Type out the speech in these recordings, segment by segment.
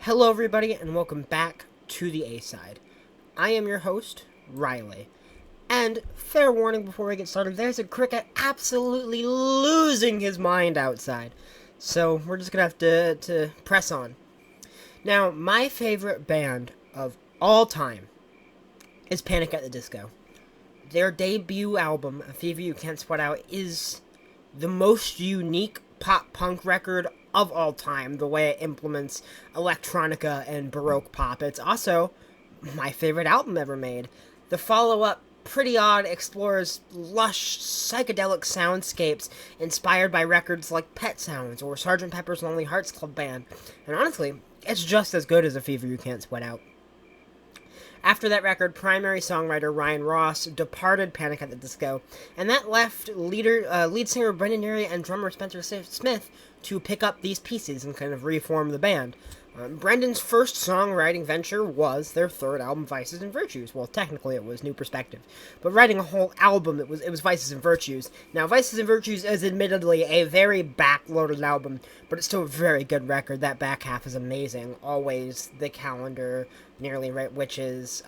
Hello, everybody, and welcome back to the A-Side. I am your host, Riley. And, fair warning before we get started, there's a cricket absolutely losing his mind outside. So, we're just gonna have to press on. Now, my favorite band of all time is Panic at the Disco. Their debut album, A Fever You Can't Sweat Out, is the most unique pop-punk record of all time, the way it implements electronica and baroque pop. It's also my favorite album ever made. The follow-up, Pretty Odd, explores lush, psychedelic soundscapes inspired by records like Pet Sounds or Sgt. Pepper's Lonely Hearts Club Band. And honestly, it's just as good as A Fever You Can't Sweat Out. After that record, primary songwriter Ryan Ross departed Panic at the Disco, and that left lead singer Brendan Urie and drummer Spencer Smith to pick up these pieces and kind of reform the band. Brendan's first songwriting venture was their third album, Vices and Virtues. Well, technically it was New Perspective, but writing a whole album, it was Vices and Virtues. Now, Vices and Virtues is admittedly a very backloaded album, but it's still a very good record. That back half is amazing. Always, The Calendar, Nearly Right Witches.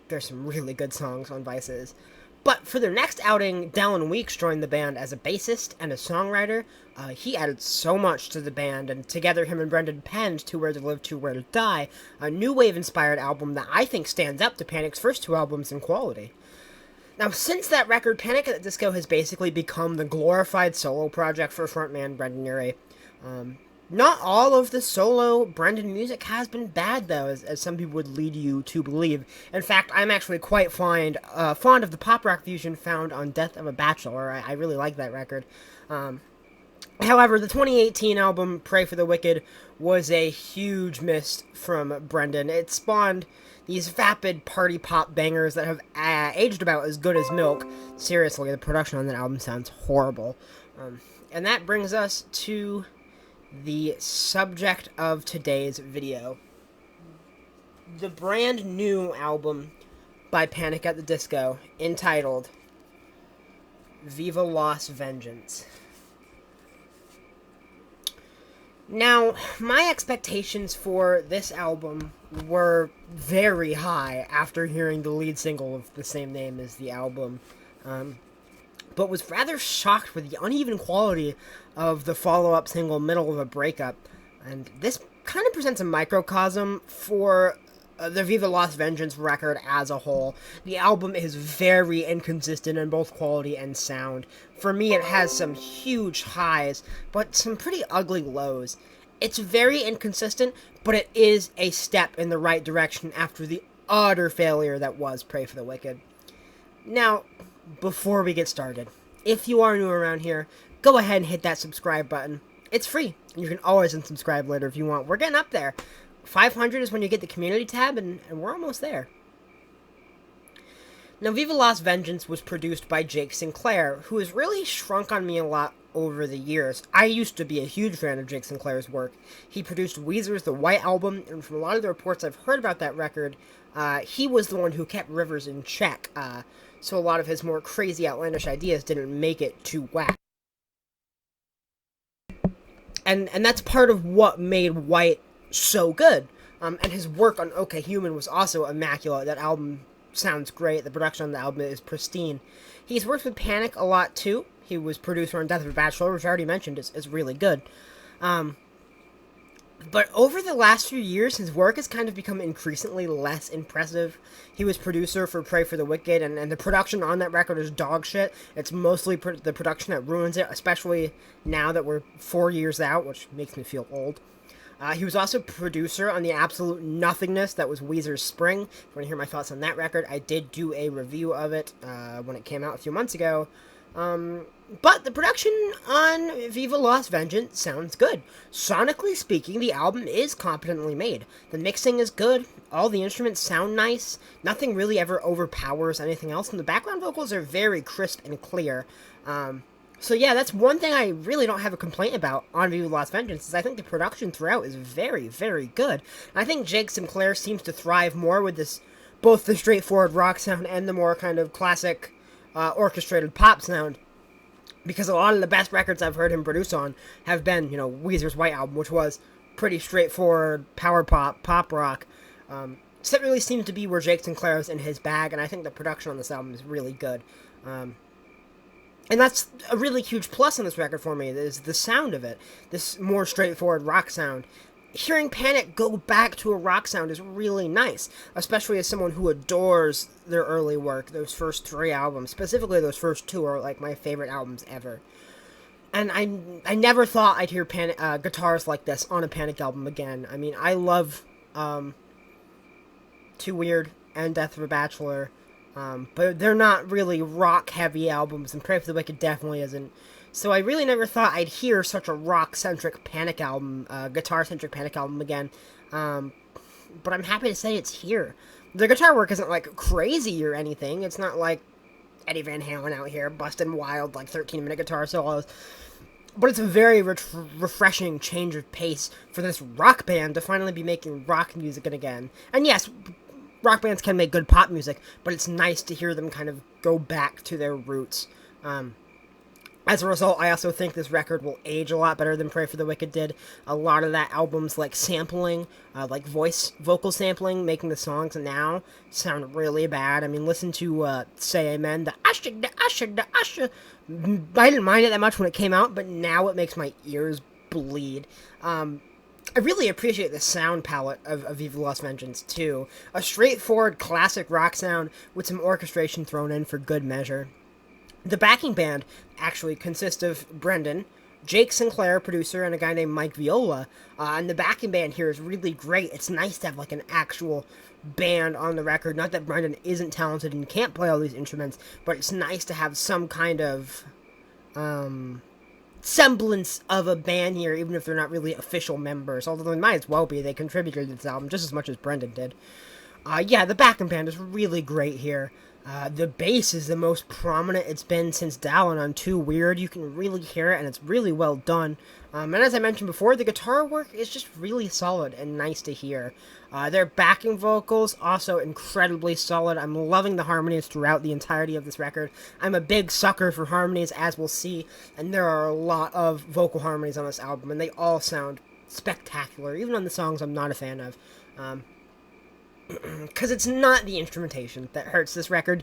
There's some really good songs on Vices. But for their next outing, Dallin Weeks joined the band as a bassist and a songwriter. He added so much to the band, and together him and Brendan penned To Where to Live, To Where to Die, a new wave-inspired album that I think stands up to Panic's first two albums in quality. Now, since that record, Panic at the Disco has basically become the glorified solo project for frontman Brendan Urie. Not all of the solo Brendan music has been bad, though, as some people would lead you to believe. In fact, I'm actually quite fond of the pop rock fusion found on Death of a Bachelor. I really like that record. However, the 2018 album, Pray for the Wicked, was a huge miss from Brendan. It spawned these vapid party pop bangers that have aged about as good as milk. Seriously, the production on that album sounds horrible. And that brings us to the subject of today's video. The brand new album by Panic at the Disco, entitled Viva Las Vengeance. Now, my expectations for this album were very high after hearing the lead single of the same name as the album, but was rather shocked with the uneven quality of the follow-up single, Middle of a Breakup. And this kind of presents a microcosm for the Viva Las Vengeance record as a whole. The album is very inconsistent in both quality and sound. For me, it has some huge highs, but some pretty ugly lows. It's very inconsistent, but it is a step in the right direction after the utter failure that was Pray for the Wicked. Now, before we get started, if you are new around here, go ahead and hit that subscribe button. It's free. You can always unsubscribe later if you want. We're getting up there. 500 is when you get the community tab, and we're almost there. Now, Viva Las Vengeance was produced by Jake Sinclair, who has really shrunk on me a lot over the years. I used to be a huge fan of Jake Sinclair's work. He produced Weezer's The White Album, and from a lot of the reports I've heard about that record, he was the one who kept Rivers in check. So a lot of his more crazy, outlandish ideas didn't make it too whack. And that's part of what made White so good. And his work on OK Human was also immaculate. That album sounds great. The production on the album is pristine. He's worked with Panic a lot, too. He was producer on Death of a Bachelor, which I already mentioned is really good. But over the last few years, his work has kind of become increasingly less impressive. He was producer for Pray for the Wicked, and the production on that record is dog shit. It's mostly the production that ruins it, especially now that we're 4 years out, which makes me feel old. He was also producer on the absolute nothingness that was Weezer's Spring. If you want to hear my thoughts on that record, I did do a review of it when it came out a few months ago. But the production on Viva Las Vengeance sounds good. Sonically speaking, the album is competently made. The mixing is good, all the instruments sound nice, nothing really ever overpowers anything else, and the background vocals are very crisp and clear. So yeah, that's one thing I really don't have a complaint about on Viva Las Vengeance, is I think the production throughout is very, very good. And I think Jake Sinclair seems to thrive more with this, both the straightforward rock sound and the more kind of classic orchestrated pop sound. Because a lot of the best records I've heard him produce on have been, Weezer's White Album, which was pretty straightforward power pop rock. So that really seems to be where Jake Sinclair's in his bag, and I think the production on this album is really good. And that's a really huge plus on this record for me, is the sound of it. This more straightforward rock sound. Hearing Panic go back to a rock sound is really nice, especially as someone who adores their early work. Those first 3 albums, specifically those first 2, are like my favorite albums ever. And I never thought I'd hear guitars like this on a Panic album again. I mean, I love Too Weird and Death of a Bachelor, but they're not really rock-heavy albums, and Pray for the Wicked definitely isn't. So I really never thought I'd hear such a rock-centric Panic album, guitar-centric Panic album again. But I'm happy to say it's here. The guitar work isn't, like, crazy or anything. It's not like Eddie Van Halen out here busting wild, like, 13-minute guitar solos. But it's a very refreshing change of pace for this rock band to finally be making rock music again. And yes, rock bands can make good pop music, but it's nice to hear them kind of go back to their roots. As a result, I also think this record will age a lot better than Pray for the Wicked did. A lot of that album's like sampling, like vocal sampling, making the songs now sound really bad. I mean, listen to Say Amen, the usher, the usher, the usher. I didn't mind it that much when it came out, but now it makes my ears bleed. I really appreciate the sound palette of Viva Las Vengeance, too. A straightforward classic rock sound with some orchestration thrown in for good measure. The backing band actually consists of Brendan, Jake Sinclair, producer, and a guy named Mike Viola. And the backing band here is really great. It's nice to have like an actual band on the record. Not that Brendan isn't talented and can't play all these instruments, but it's nice to have some kind of semblance of a band here, even if they're not really official members. Although they might as well be. They contributed to this album just as much as Brendan did. Yeah, the backing band is really great here. The bass is the most prominent it's been since Dallin on Too Weird. You can really hear it, and it's really well done. And as I mentioned before, the guitar work is just really solid and nice to hear. Their backing vocals, also incredibly solid. I'm loving the harmonies throughout the entirety of this record. I'm a big sucker for harmonies, as we'll see, and there are a lot of vocal harmonies on this album, and they all sound spectacular, even on the songs I'm not a fan of. Because it's not the instrumentation that hurts this record.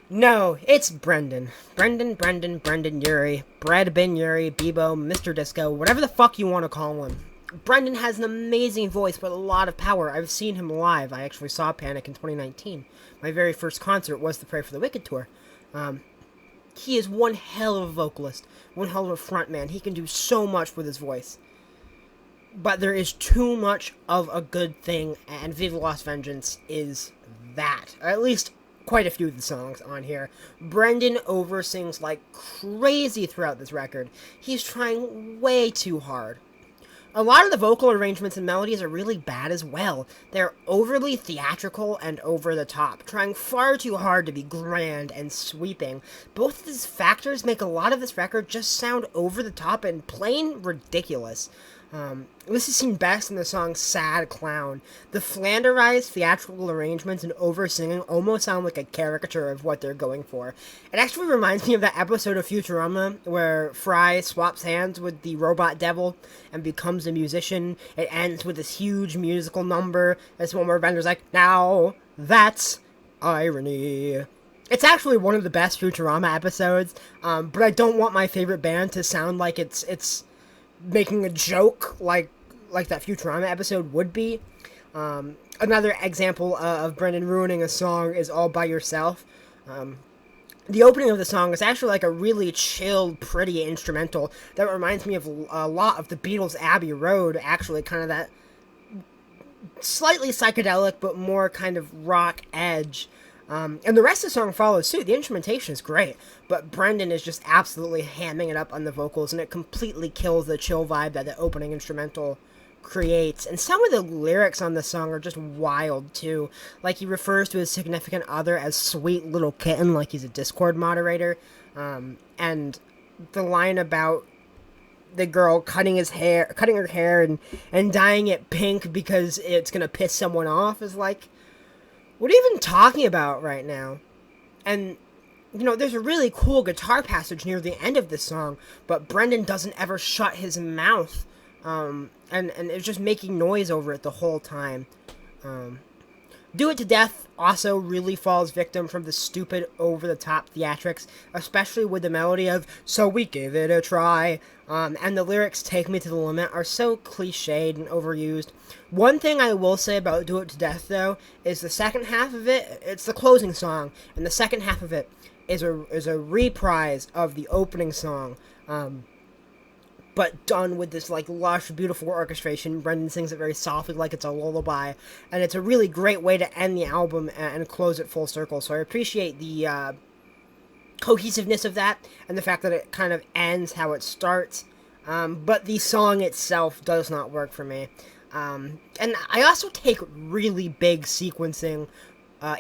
No, it's Brendan. Brendan Urie, Brad Ben Urie, Bebo, Mr. Disco, whatever the fuck you want to call him. Brendan has an amazing voice with a lot of power. I've seen him live. I actually saw Panic in 2019. My very first concert was the Pray for the Wicked tour. He is one hell of a vocalist, one hell of a frontman. He can do so much with his voice. But there is too much of a good thing, and Viva Las Vengeance is that. Or at least quite a few of the songs on here. Brendan oversins like crazy throughout this record. He's trying way too hard. A lot of the vocal arrangements and melodies are really bad as well. They're overly theatrical and over the top, trying far too hard to be grand and sweeping. Both of these factors make a lot of this record just sound over the top and plain ridiculous. This is seen best in the song Sad Clown. The flanderized theatrical arrangements and over-singing almost sound like a caricature of what they're going for. It actually reminds me of that episode of Futurama where Fry swaps hands with the robot devil and becomes a musician. It ends with this huge musical number. This one where Bender's like, now that's irony. It's actually one of the best Futurama episodes, but I don't want my favorite band to sound like it's making a joke like that Futurama episode would be. Another example of Brendan ruining a song is All By Yourself. The opening of the song is actually like a really chilled, pretty instrumental that reminds me of a lot of the Beatles' Abbey Road, actually kind of that slightly psychedelic but more kind of rock edge. And the rest of the song follows suit. The instrumentation is great, but Brendan is just absolutely hamming it up on the vocals, and it completely kills the chill vibe that the opening instrumental creates. And some of the lyrics on the song are just wild, too. Like, he refers to his significant other as sweet little kitten, like he's a Discord moderator. And the line about the girl cutting her hair and dyeing it pink because it's gonna piss someone off is like, what are you even talking about right now? And, you know, there's a really cool guitar passage near the end of this song, but Brendan doesn't ever shut his mouth and it's just making noise over it the whole time. Do It to Death also really falls victim from the stupid, over-the-top theatrics, especially with the melody of "So we give it a try," and the lyrics "Take me to the limit" are so cliched and overused. One thing I will say about Do It to Death, though, is the second half of it, it's the closing song, and the second half of it is a reprise of the opening song, but done with this like lush, beautiful orchestration. Brendan sings it very softly, like it's a lullaby, and it's a really great way to end the album and close it full circle. So I appreciate the cohesiveness of that, and the fact that it kind of ends how it starts. But the song itself does not work for me. And I also take really big sequencing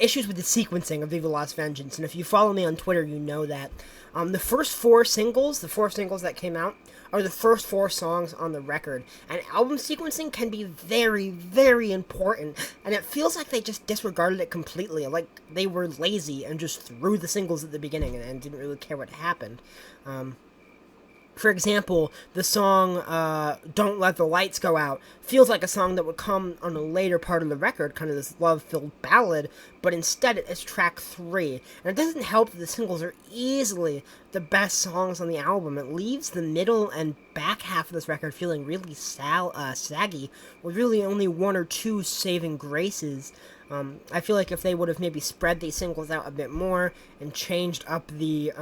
issues with the sequencing of Viva Las Vengeance, and if you follow me on Twitter, you know that. The first four singles that came out, are the first four songs on the record, and album sequencing can be very, very important, and it feels like they just disregarded it completely, like they were lazy and just threw the singles at the beginning and didn't really care what happened. For example, the song Don't Let the Lights Go Out feels like a song that would come on a later part of the record, kind of this love-filled ballad, but instead it's track 3. And it doesn't help that the singles are easily the best songs on the album. It leaves the middle and back half of this record feeling really saggy, with really only one or two saving graces. I feel like if they would have maybe spread these singles out a bit more and changed up the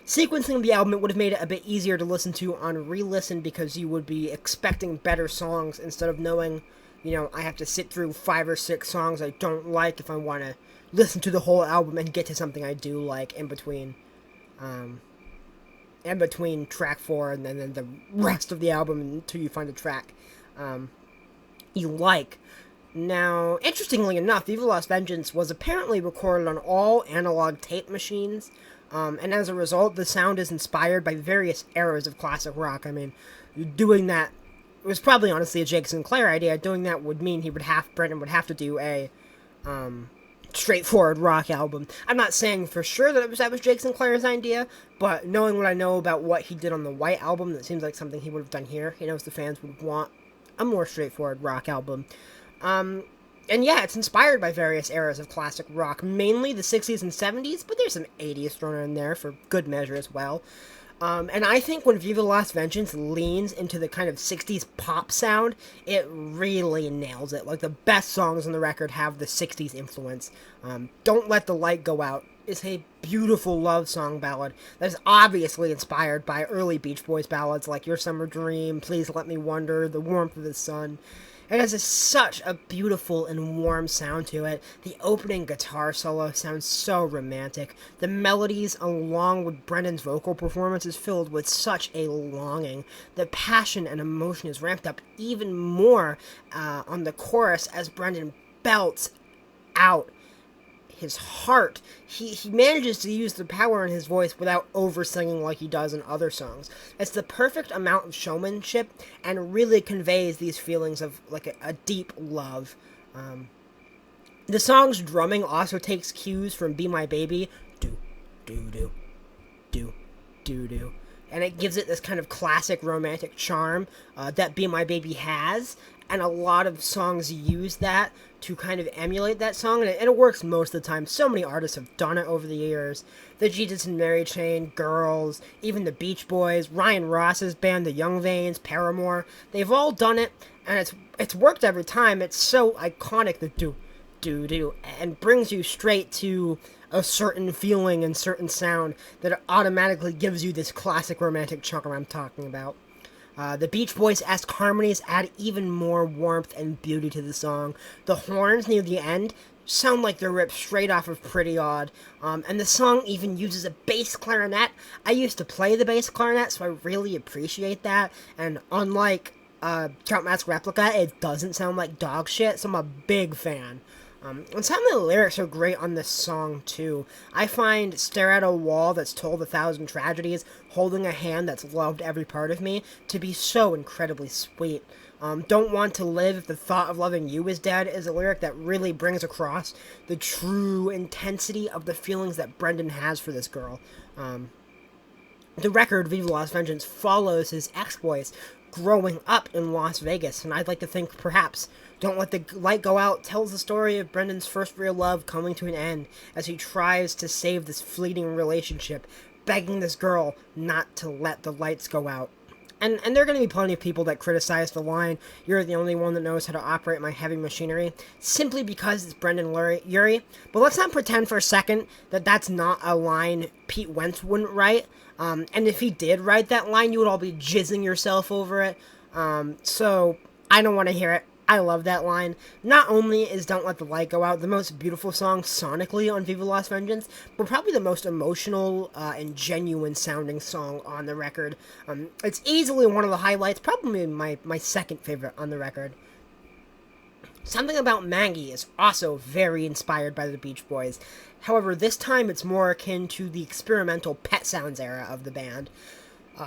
sequencing of the album, it would have made it a bit easier to listen to on re-listen, because you would be expecting better songs instead of knowing, I have to sit through 5 or 6 songs I don't like if I want to listen to the whole album and get to something I do like in between track 4 and then the rest of the album until you find a track you like. Now, interestingly enough, Viva Las Vengeance was apparently recorded on all analog tape machines, and as a result, the sound is inspired by various eras of classic rock. I mean, doing that, it was probably honestly a Jake Sinclair idea. Doing that would mean Brendan would have to do a straightforward rock album. I'm not saying for sure that was Jake Sinclair's idea, but knowing what I know about what he did on the White Album, that seems like something he would have done here. He knows the fans would want a more straightforward rock album. And yeah, it's inspired by various eras of classic rock, mainly the 60s and 70s, but there's some 80s thrown in there for good measure as well. And I think when Viva Las Vengeance leans into the kind of 60s pop sound, it really nails it. Like, the best songs on the record have the 60s influence. Don't Let the Light Go Out is a beautiful love song ballad that is obviously inspired by early Beach Boys ballads like Your Summer Dream, Please Let Me Wonder, The Warmth of the Sun. It has such a beautiful and warm sound to it. The opening guitar solo sounds so romantic. The melodies, along with Brendan's vocal performance, is filled with such a longing. The passion and emotion is ramped up even more on the chorus as Brendan belts out his heart. He manages to use the power in his voice without over-singing like he does in other songs. It's the perfect amount of showmanship and really conveys these feelings of like a deep love. The song's drumming also takes cues from Be My Baby. Do, do, do, do, do, do. And it gives it this kind of classic romantic charm that Be My Baby has. And a lot of songs use that to kind of emulate that song, and it works most of the time. So many artists have done it over the years. The Jesus and Mary Chain, Girls, even the Beach Boys, Ryan Ross's band, the Young Vanes, Paramore. They've all done it, and it's worked every time. It's so iconic, the do, and brings you straight to a certain feeling and certain sound that automatically gives you this classic romantic charm I'm talking about. The Beach Boys-esque harmonies add even more warmth and beauty to the song. The horns near the end sound like they're ripped straight off of Pretty Odd, and the song even uses a bass clarinet. I used to play the bass clarinet, so I really appreciate that, and unlike Count Mask Replica, it doesn't sound like dog shit, so I'm a big fan. And some of the lyrics are great on this song, too. I find Stare at a Wall that's told 1,000 tragedies, holding a hand that's loved every part of me, to be so incredibly sweet. Don't want to live if the thought of loving you is dead is a lyric that really brings across the true intensity of the feelings that Brendan has for this girl. The record, Viva Las Vengeance, follows his exploits growing up in Las Vegas, and I'd like to think perhaps Don't Let the Light Go Out tells the story of Brendan's first real love coming to an end as he tries to save this fleeting relationship, begging this girl not to let the lights go out. And there are going to be plenty of people that criticize the line, "You're the only one that knows how to operate my heavy machinery," simply because it's Brendan Urie. But let's not pretend for a second that that's not a line Pete Wentz wouldn't write. And if he did write that line, you would all be jizzing yourself over it. So I don't want to hear it. I love that line. Not only is Don't Let the Light Go Out the most beautiful song sonically on Viva Las Vengeance, but probably the most emotional and genuine sounding song on the record. It's easily one of the highlights, probably my second favorite on the record. Something About Maggie is also very inspired by the Beach Boys. However, this time it's more akin to the experimental Pet Sounds era of the band.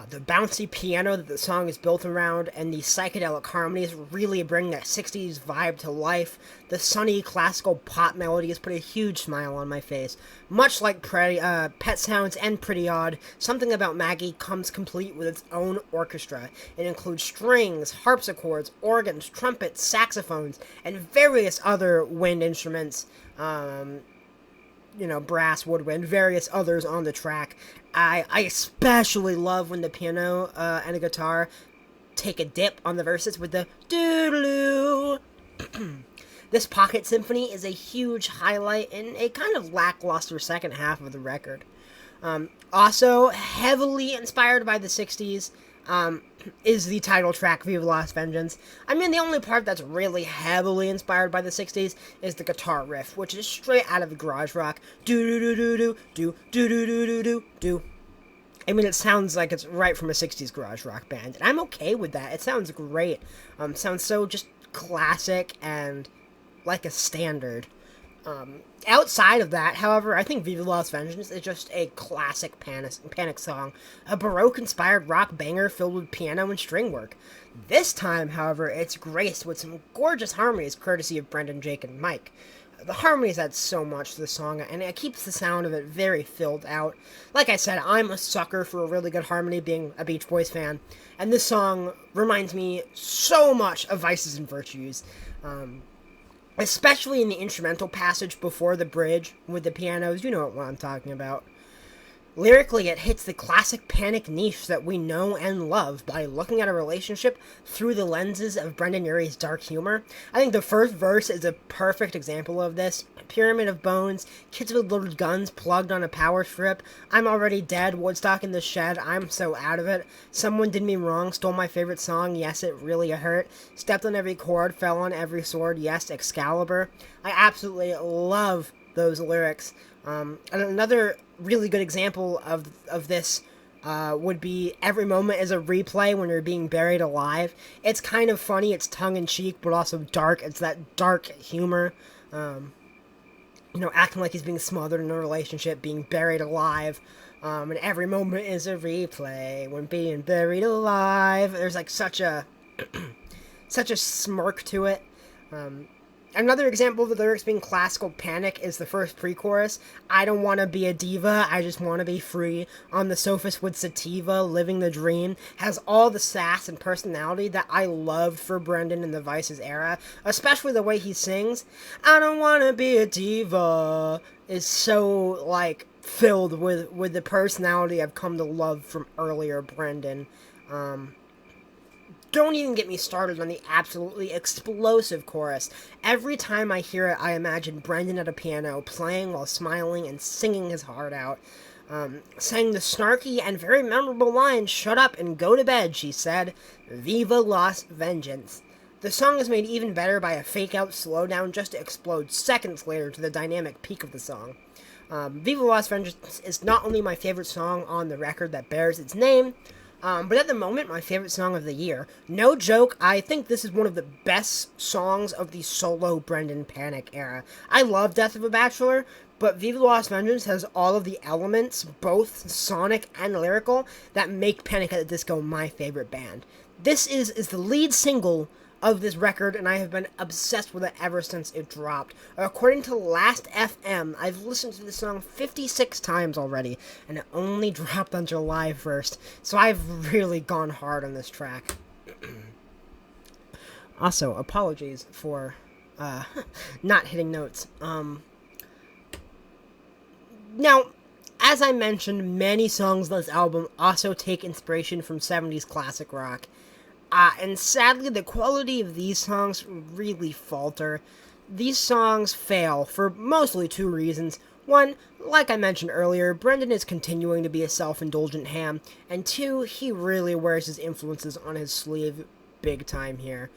The bouncy piano that the song is built around and the psychedelic harmonies really bring that 60s vibe to life. The sunny classical pop melodies put a huge smile on my face. Much like Pet Sounds and Pretty Odd, Something About Maggie comes complete with its own orchestra. It includes strings, harpsichords, organs, trumpets, saxophones, and various other wind instruments. Brass, woodwind, various others on the track. I especially love when the piano and the guitar take a dip on the verses with the doo-doo-doo. This pocket symphony is a huge highlight in a kind of lackluster second half of the record. Also, heavily inspired by the 60s, is the title track, Viva Las Vengeance. I mean, the only part that's really heavily inspired by the 60s is the guitar riff, which is straight out of the garage rock. Do-do-do-do-do-do, I mean, it sounds like it's right from a 60s garage rock band, and I'm okay with that. It sounds great. Sounds so just classic and like a standard. Outside of that, however, I think Viva Las Vengeance is just a classic panic song, a Baroque-inspired rock banger filled with piano and string work. This time, however, it's graced with some gorgeous harmonies courtesy of Brendan, Jake, and Mike. The harmonies add so much to the song, and it keeps the sound of it very filled out. Like I said, I'm a sucker for a really good harmony, being a Beach Boys fan, and this song reminds me so much of Vices and Virtues. Especially in the instrumental passage before the bridge with the pianos, you know what I'm talking about. Lyrically, it hits the classic panic niche that we know and love by looking at a relationship through the lenses of Brendan Urie's dark humor. I think the first verse is a perfect example of this. Pyramid of bones, kids with loaded guns plugged on a power strip. I'm already dead, Woodstock in the shed, I'm so out of it. Someone did me wrong, stole my favorite song, yes, it really hurt. Stepped on every chord, fell on every sword, yes, Excalibur. I absolutely love those lyrics. And another really good example of this would be Every Moment is a Replay when you're being buried alive. It's kind of funny, it's tongue-in-cheek, but also dark. It's that dark humor. Acting like he's being smothered in a relationship, being buried alive. And every moment is a replay when being buried alive. There's like such a smirk to it. Another example of the lyrics being classical panic is the first pre-chorus. I don't want to be a diva, I just want to be free. On the sofas with sativa, living the dream. Has all the sass and personality that I loved for Brendan in the Vices era. Especially the way he sings. I don't want to be a diva. Is so, filled with the personality I've come to love from earlier Brendan. Don't even get me started on the absolutely explosive chorus. Every time I hear it, I imagine Brendan at a piano, playing while smiling and singing his heart out. Sang the snarky and very memorable line, "Shut up and go to bed," she said. Viva Las Vengeance. The song is made even better by a fake-out slowdown just to explode seconds later to the dynamic peak of the song. Viva Las Vengeance is not only my favorite song on the record that bears its name, but at the moment, my favorite song of the year. No joke, I think this is one of the best songs of the solo Brendan Panic era. I love Death of a Bachelor, but Viva Las Vengeance has all of the elements, both sonic and lyrical, that make Panic at the Disco my favorite band. This is the lead single of this record, and I have been obsessed with it ever since it dropped. According to Last FM, I've listened to this song 56 times already, and it only dropped on July 1st, so I've really gone hard on this track. Also, apologies for not hitting notes. Now, as I mentioned, many songs on this album also take inspiration from 70s classic rock. And sadly, the quality of these songs really falter. These songs fail for mostly two reasons. One, like I mentioned earlier, Brendan is continuing to be a self-indulgent ham, and two, he really wears his influences on his sleeve big time here.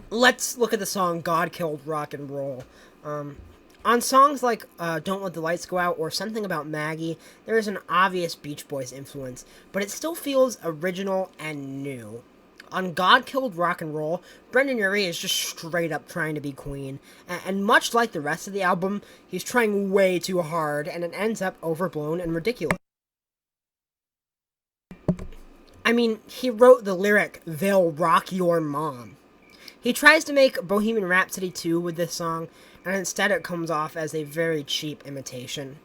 Let's look at the song God Killed Rock and Roll. On songs like Don't Let the Lights Go Out or Something About Maggie, there is an obvious Beach Boys influence, but it still feels original and new. On God Killed Rock and Roll, Brendan Urie is just straight up trying to be Queen, and much like the rest of the album, he's trying way too hard, and it ends up overblown and ridiculous. I mean, he wrote the lyric, "They'll rock your mom." He tries to make Bohemian Rhapsody 2 with this song, and instead it comes off as a very cheap imitation.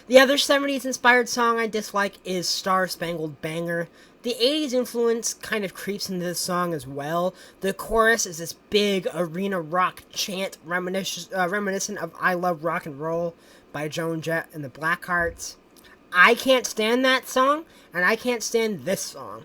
The other 70s inspired song I dislike is Star Spangled Banger. The 80s influence kind of creeps into this song as well. The chorus is this big arena rock chant reminiscent of I Love Rock and Roll by Joan Jett and the Blackhearts. I can't stand that song, and I can't stand this song.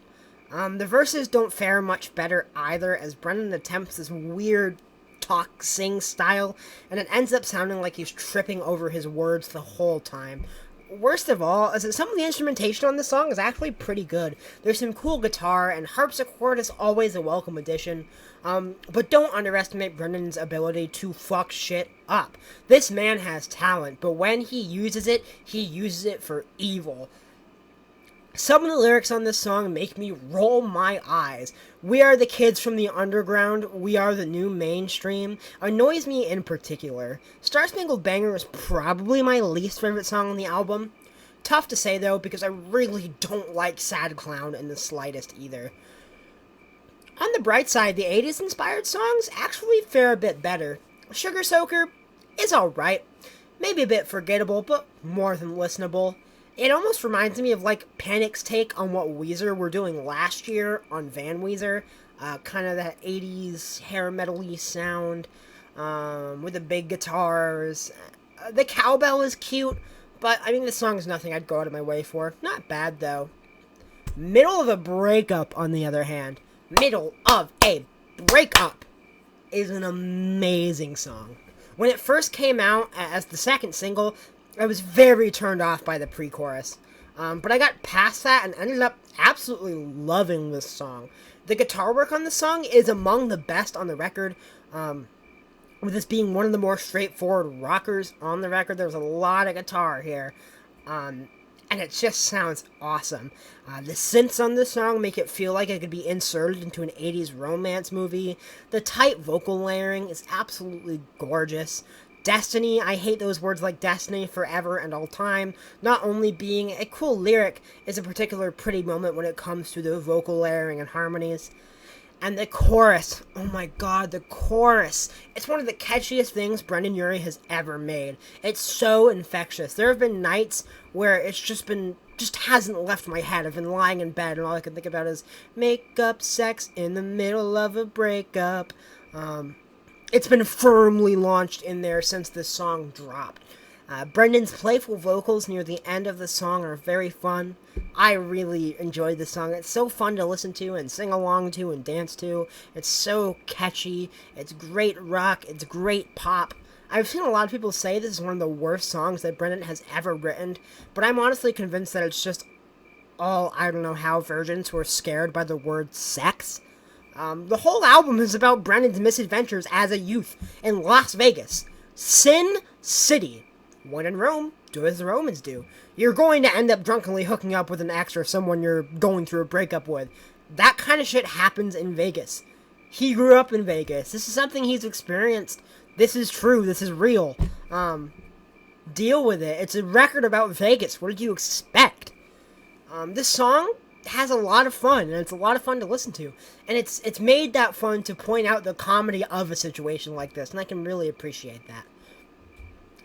The verses don't fare much better either, as Brendan attempts this weird talk-sing style, and it ends up sounding like he's tripping over his words the whole time. Worst of all is that some of the instrumentation on this song is actually pretty good. There's some cool guitar, and harpsichord is always a welcome addition. But don't underestimate Brendan's ability to fuck shit up. This man has talent, but when he uses it for evil. Some of the lyrics on this song make me roll my eyes. "We are the kids from the underground, we are the new mainstream" annoys me in particular. Star Spangled Banger is probably my least favorite song on the album. Tough to say though, because I really don't like Sad Clown in the slightest either. On the bright side, the 80s inspired songs actually fare a bit better. Sugar Soaker is alright, maybe a bit forgettable, but more than listenable. It almost reminds me of, like, Panic's take on what Weezer were doing last year on Van Weezer. Kind of that 80s hair metal-y sound, with the big guitars. The cowbell is cute, but, I mean, this song is nothing I'd go out of my way for. Not bad, though. Middle of a Breakup, on the other hand. Middle of a Breakup is an amazing song. When it first came out as the second single, I was very turned off by the pre-chorus, but I got past that and ended up absolutely loving this song. The guitar work on this song is among the best on the record, with this being one of the more straightforward rockers on the record. There's a lot of guitar here, and it just sounds awesome. The synths on this song make it feel like it could be inserted into an 80s romance movie. The tight vocal layering is absolutely gorgeous. Destiny, I hate those words like destiny forever and all time. Not only being a cool lyric is a particular pretty moment when it comes to the vocal layering and harmonies. And the chorus, oh my god, the chorus. It's one of the catchiest things Brendan Urie has ever made. It's so infectious. There have been nights where it's just hasn't left my head. I've been lying in bed and all I can think about is make up sex in the middle of a breakup. It's been firmly launched in there since this song dropped. Brendan's playful vocals near the end of the song are very fun. I really enjoyed this song. It's so fun to listen to and sing along to and dance to. It's so catchy. It's great rock. It's great pop. I've seen a lot of people say this is one of the worst songs that Brendan has ever written, but I'm honestly convinced that it's just all I don't know how virgins who are scared by the word sex. The whole album is about Brendan's misadventures as a youth in Las Vegas. Sin City. When in Rome, do as the Romans do. You're going to end up drunkenly hooking up with an ex or someone you're going through a breakup with. That kind of shit happens in Vegas. He grew up in Vegas. This is something he's experienced. This is true. This is real. Deal with it. It's a record about Vegas. What did you expect? This song has a lot of fun, and it's a lot of fun to listen to. And it's made that fun to point out the comedy of a situation like this, and I can really appreciate that.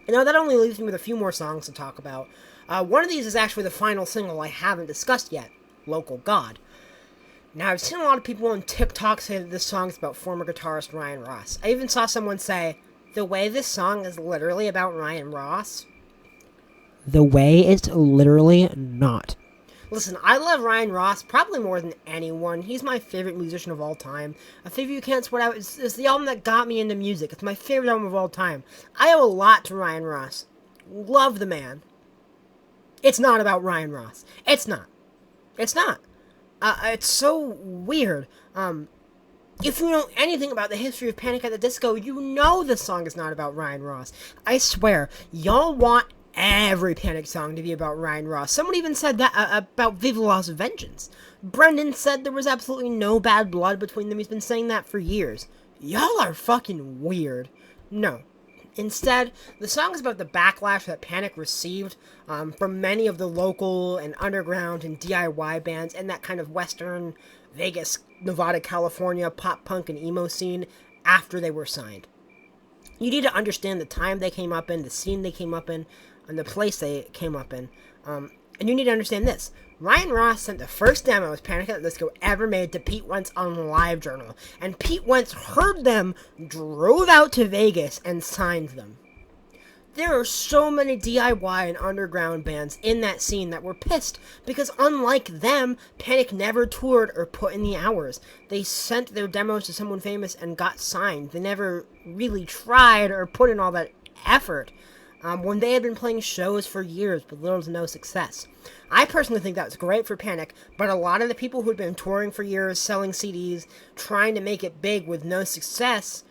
And now that only leaves me with a few more songs to talk about. One of these is actually the final single I haven't discussed yet. Local God. Now, I've seen a lot of people on TikTok say that this song is about former guitarist Ryan Ross. I even saw someone say, the way this song is literally about Ryan Ross. The way it's literally not. Listen, I love Ryan Ross probably more than anyone. He's my favorite musician of all time. A Favor You Can't Sweat Out is the album that got me into music. It's my favorite album of all time. I owe a lot to Ryan Ross. Love the man. It's not about Ryan Ross. It's not. It's not. It's so weird. If you know anything about the history of Panic at the Disco, you know the song is not about Ryan Ross. I swear, y'all want every Panic song to be about Ryan Ross. Someone even said that about Viva Las Vengeance. Brendan said there was absolutely no bad blood between them. He's been saying that for years. Y'all are fucking weird. No. Instead, the song is about the backlash that Panic received from many of the local and underground and DIY bands in that kind of Western, Vegas, Nevada, California pop punk and emo scene after they were signed. You need to understand the time they came up in, the scene they came up in, and the place they came up in. And you need to understand this. Ryan Ross sent the first demos Panic at the Disco ever made to Pete Wentz on LiveJournal. And Pete Wentz heard them, drove out to Vegas, and signed them. There are so many DIY and underground bands in that scene that were pissed because unlike them, Panic never toured or put in the hours. They sent their demos to someone famous and got signed. They never really tried or put in all that effort when they had been playing shows for years with little to no success. I personally think that was great for Panic, but a lot of the people who'd been touring for years, selling CDs, trying to make it big with no success,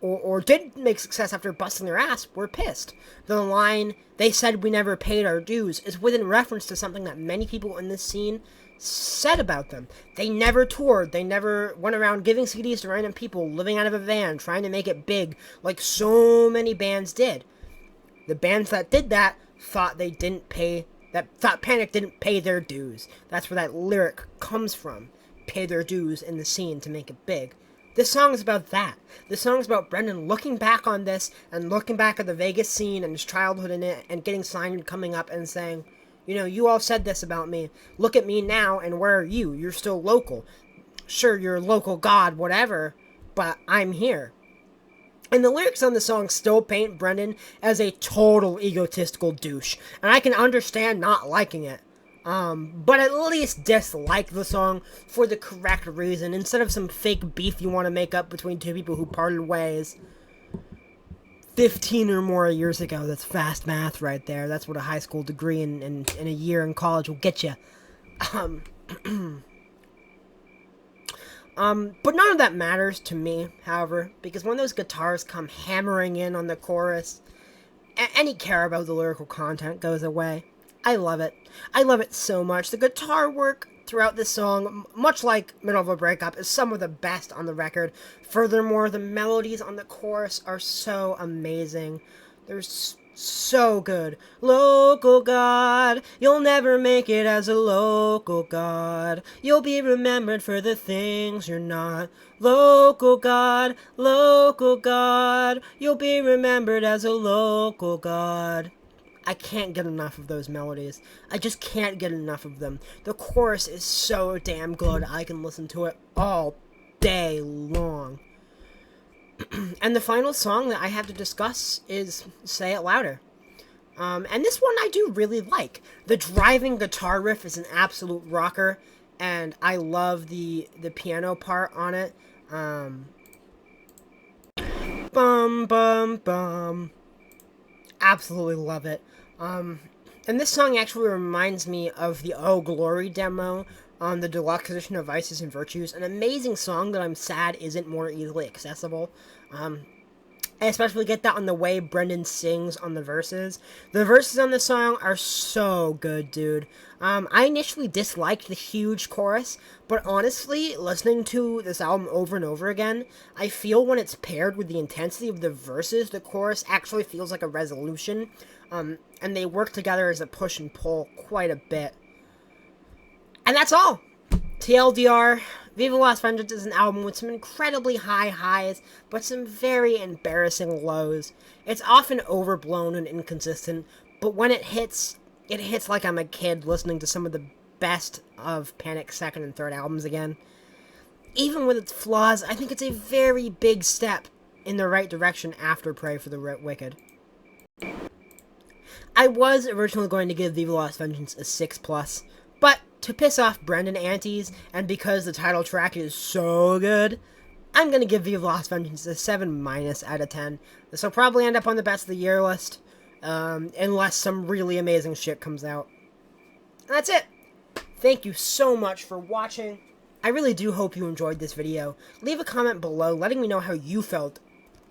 or did make success after busting their ass, were pissed. The line, "They said we never paid our dues," is within reference to something that many people in this scene said about them. They never toured, they never went around giving CDs to random people, living out of a van, trying to make it big, like so many bands did. The bands that did that thought Panic didn't pay their dues. That's where that lyric comes from. Pay their dues in the scene to make it big. This song is about that. This song is about Brendan looking back on this and looking back at the Vegas scene and his childhood in it and getting signed and coming up and saying, you know, you all said this about me. Look at me now, and where are you? You're still local. Sure, you're a local god, whatever, but I'm here. And the lyrics on the song still paint Brendan as a total egotistical douche. And I can understand not liking it. But at least dislike the song for the correct reason, instead of some fake beef you want to make up between two people who parted ways 15 or more years ago. That's fast math right there. That's what a high school degree in a year in college will get you. But none of that matters to me, however, because when those guitars come hammering in on the chorus, any care about the lyrical content goes away. I love it. I love it so much. The guitar work throughout this song, much like Middle of a Breakup, is some of the best on the record. Furthermore, the melodies on the chorus are so amazing. They're so good. Local God, you'll never make it as a local God. You'll be remembered for the things you're not. Local God, you'll be remembered as a local God. I can't get enough of those melodies. I just can't get enough of them. The chorus is so damn good, I can listen to it all day long. And the final song that I have to discuss is Say It Louder. And this one I do really like. The driving guitar riff is an absolute rocker, and I love the piano part on it. Bum, bum, bum. Absolutely love it. And this song actually reminds me of the Oh Glory demo on the deluxe edition of Vices and Virtues. An amazing song that I'm sad isn't more easily accessible. I especially get that on the way Brendan sings on the verses. The verses on the song are so good, dude. I initially disliked the huge chorus, but honestly, listening to this album over and over again, I feel when it's paired with the intensity of the verses, the chorus actually feels like a resolution, and they work together as a push and pull quite a bit. And that's all! TLDR, Viva Las Vegas is an album with some incredibly high highs, but some very embarrassing lows. It's often overblown and inconsistent, but when it hits like I'm a kid listening to some of the best of Panic's second and third albums again. Even with its flaws, I think it's a very big step in the right direction after Pray for the Wicked. I was originally going to give Viva Las Vengeance a 6+, but to piss off Brendan Antes, and because the title track is so good, I'm going to give Viva Las Vengeance a 7- out of 10. This will probably end up on the Best of the Year list, unless some really amazing shit comes out. And that's it. Thank you so much for watching. I really do hope you enjoyed this video. Leave a comment below letting me know how you felt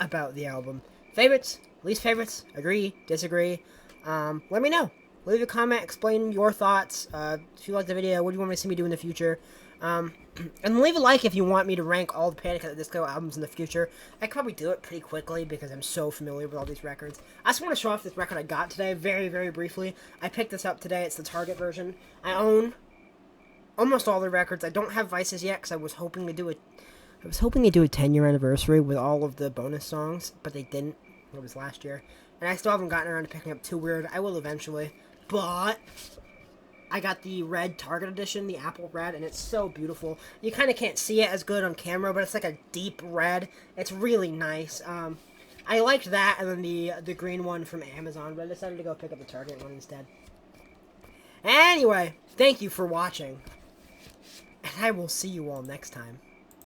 about the album. Favorites, least favorites, agree, disagree. Let me know. Leave a comment, explain your thoughts. If you liked the video, what do you want me to see me do in the future? And leave a like if you want me to rank all the Panic at the Disco albums in the future. I could probably do it pretty quickly because I'm so familiar with all these records. I just want to show off this record I got today very, very briefly. I picked this up today. It's the Target version. I own almost all the records. I don't have Vices yet because I was hoping to do a 10-year anniversary with all of the bonus songs, but they didn't. It was last year. And I still haven't gotten around to picking up Too Weird. I will eventually. But I got the red Target edition, the apple red, and it's so beautiful. You kind of can't see it as good on camera, but it's like a deep red. It's really nice. I liked that, and then the green one from Amazon, but I decided to go pick up the Target one instead. Anyway, thank you for watching, and I will see you all next time.